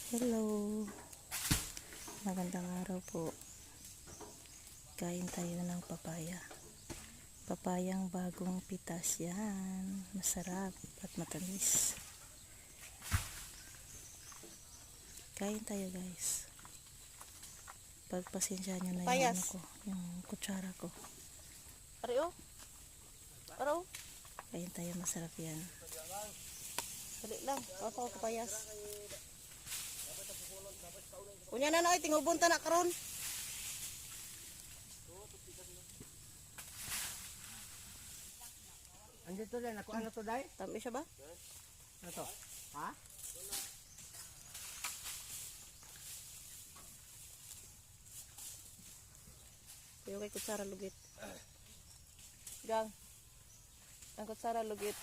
Hello, magandang araw po. Kain tayo ng papaya. Papayang bagong pitas yan. Masarap at matamis. Kain tayo guys. Pagpasensya nyo na yung ano ko, yung kutsara ko. Paro? Paro? Kain tayo, masarap yan. Dali lang, ako kapayas. Unya na ay tingubon ta na karon. Andito din, ako ano to day? Tami siya ba? Ano to? Ha? Yung kay kutsara lugit. Gang. Ang kutsara lugit.